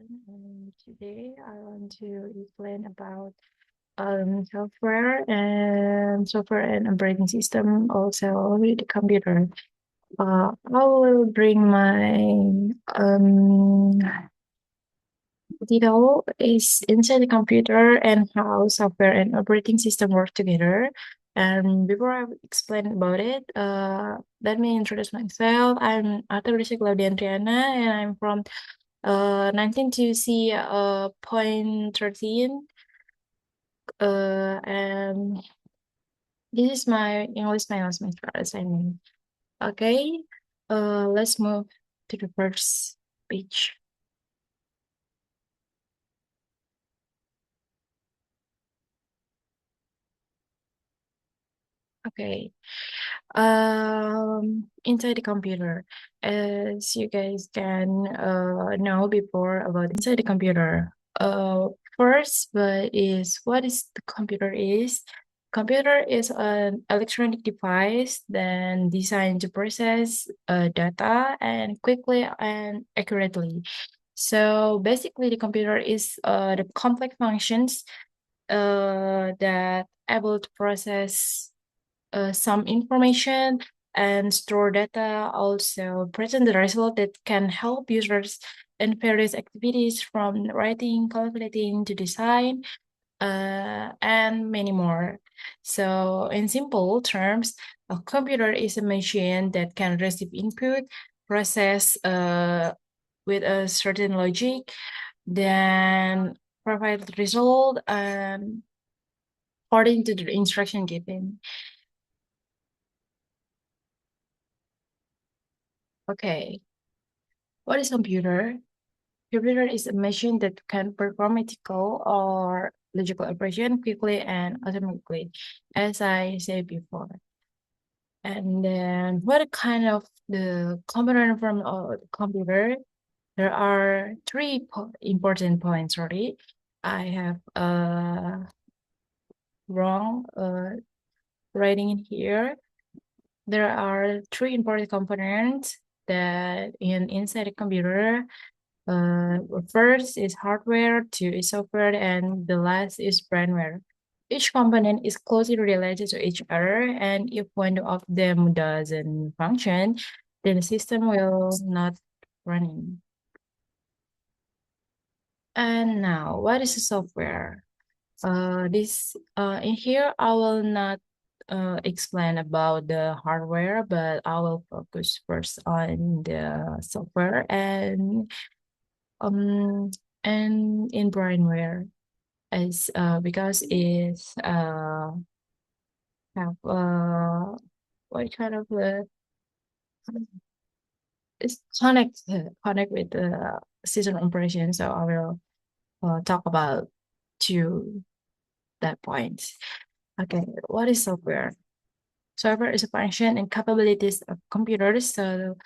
and today I want to explain about software and operating system, also with the computer. I will bring my detail is inside the computer and how software and operating system work together. And before I explain about it, let me introduce myself. I'm Arthagracia Claudia Andriana, and I'm from 19 to C point 13. And this is my English my semester assignment. Okay, let's move to the first page. Okay. Inside the computer, as you guys can know before about inside the computer. First, what is the computer is? Computer is an electronic device then designed to process data and quickly and accurately. So basically, the computer is the complex functions that able to process some information and store data, also present the result that can help users in various activities from writing, calculating to design, and many more. So in simple terms, a computer is a machine that can receive input, process with a certain logic, then provide the result according to the instruction given. Okay. What is computer? Computer is a machine that can perform ethical or logical operation quickly and automatically, as I said before. And then what kind of the component from a computer? There are three important points, sorry. I have wrong writing in here. There are three important components that inside a computer. First is hardware, two is software, and the last is brandware. Each component is closely related to each other, and if one of them doesn't function, then the system will not running. And now, what is the software? This in here, I will not explain about the hardware, but I will focus first on the software um and in brainware as because it's have what kind of it's connect with the system operation. So I will talk about to that point. Okay, what is software? Software is a function and capabilities of computers so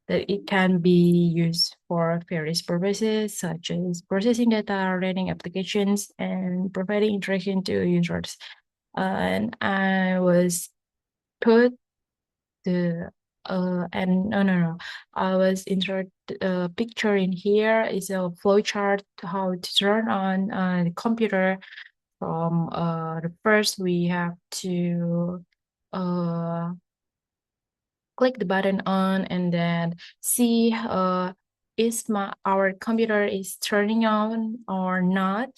that it can be used for various purposes such as processing data, running applications, and providing interaction to users. And I was put the and no, I was insert picture in here is a flow chart how to turn on the computer from the first we have to uh click the button on and then see is our computer is turning on or not,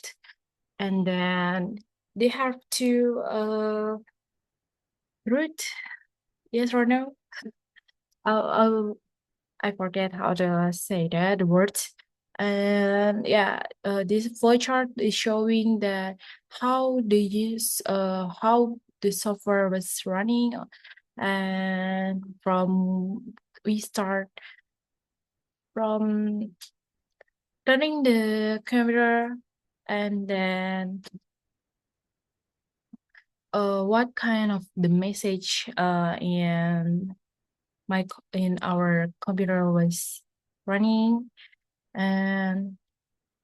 and then they have to root yes or no. I'll I forget how to say that the words. And yeah, this flowchart is showing that how the software was running, and from we start from turning the camera, and then what kind of the message in our computer was running, and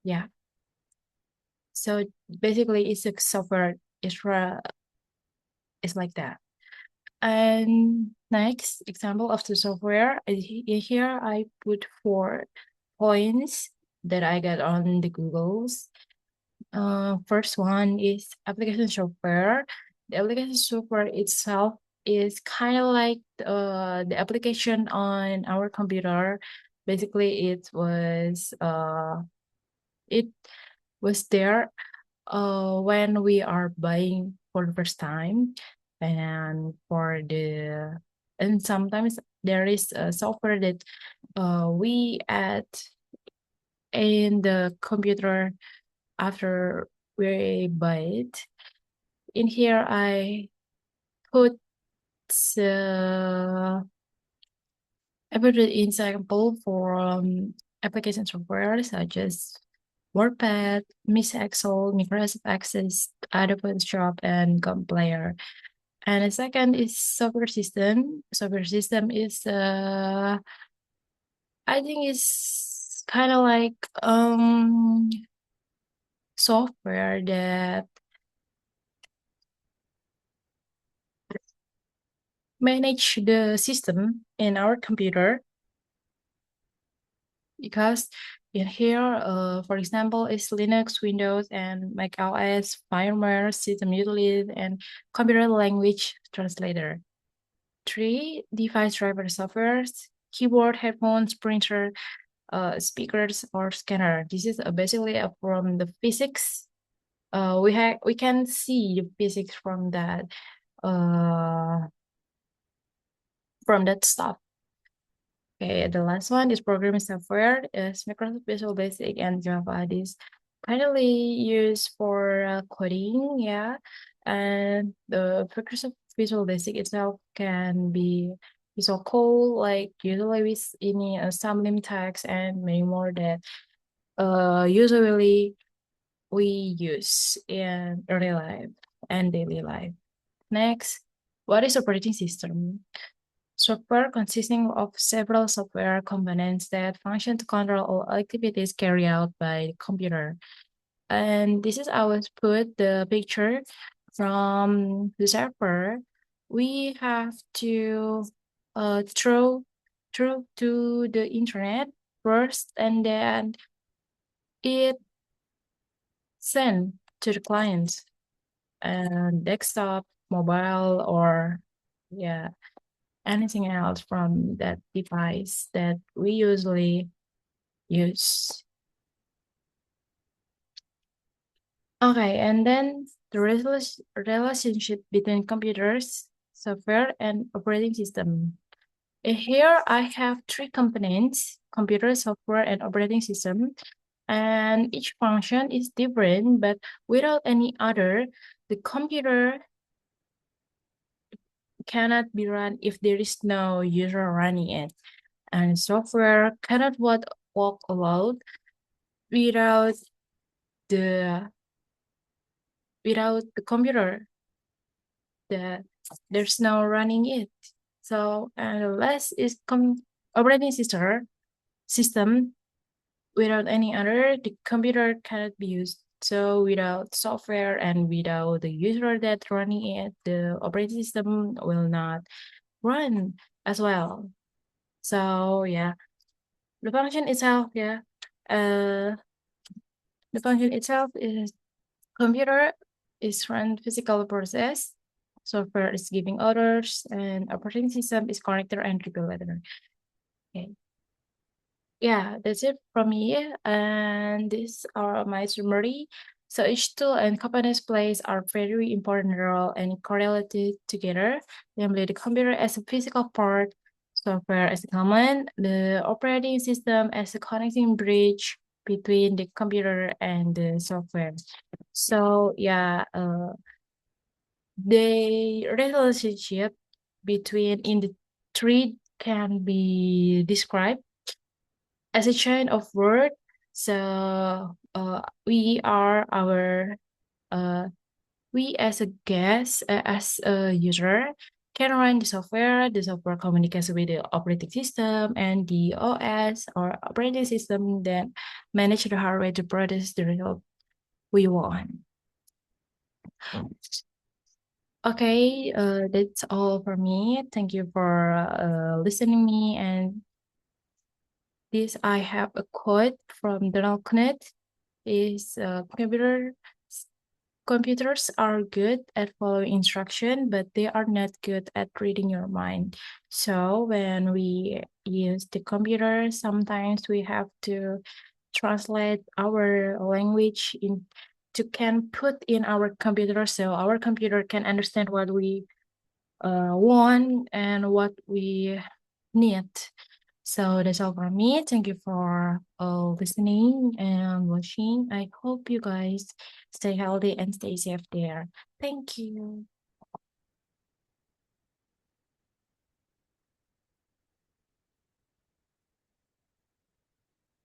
yeah, so basically it's a software is like that. And next example of the software in here I put 4 points that I got on the Googles. First one is application software. The application software itself is kind of like the application on our computer. Basically, it was there when we are buying for the first time, and sometimes there is a software that we add in the computer after we buy it. In here, I put uh, I put an example for application software such as WordPad, Miss Excel, Microsoft Access, Adobe Photoshop, and Gum Player. And the second is software system. Software system is I think it's kind of like software that manage the system in our computer, because in here, for example, is Linux, Windows, and Mac OS, firmware, system utility, and computer language translator. Three, device driver softwares, keyboard, headphones, printer, speakers, or scanner. This is basically from the physics. We can see the physics uh, from that stuff. Okay, the last one is programming software. Is Microsoft Visual Basic and Java. This kindly used for coding, yeah. And the Microsoft Visual Basic itself can be Visual Code, like usually with any assembly text and many more that usually we use in real life and daily life. Next, what is operating system? Software consisting of several software components that function to control all activities carried out by the computer. And this is I was put the picture from the server. We have to throw to the internet first, and then it sent to the client and desktop, mobile, or yeah, anything else from that device that we usually use. Okay, and then the relationship between computers, software, and operating system. Here I have three components: computer, software, and operating system. And each function is different, but without any other, the computer cannot be run if there is no user running it. And software cannot walk alone without the computer. There's no running it. So and the last is operating system. Without any other, the computer cannot be used. So without software and without the user that running it, the operating system will not run as well. So yeah, the function itself, yeah, uh, the function itself is computer is run physical process, software is giving orders, and operating system is connector and regulator. Okay. Yeah, that's it from me. And these are my summary. So each tool and components plays are very important role and correlated together, namely the computer as a physical part, software as a common, the operating system as a connecting bridge between the computer and the software. So yeah, the relationship between in the three can be described as a chain of word. So we are our we as a guest, as a user, can run the software communicates with the operating system, and the OS or operating system that manage the hardware to produce the result we want. Okay, that's all for me. Thank you for listening me, and This I have a quote from Donald Knuth is computers are good at following instruction, but they are not good at reading your mind. So when we use the computer, sometimes we have to translate our language in to can put in our computer so our computer can understand what we want and what we need. So that's all for me. Thank you for listening and watching. I hope you guys stay healthy and stay safe there. Thank you.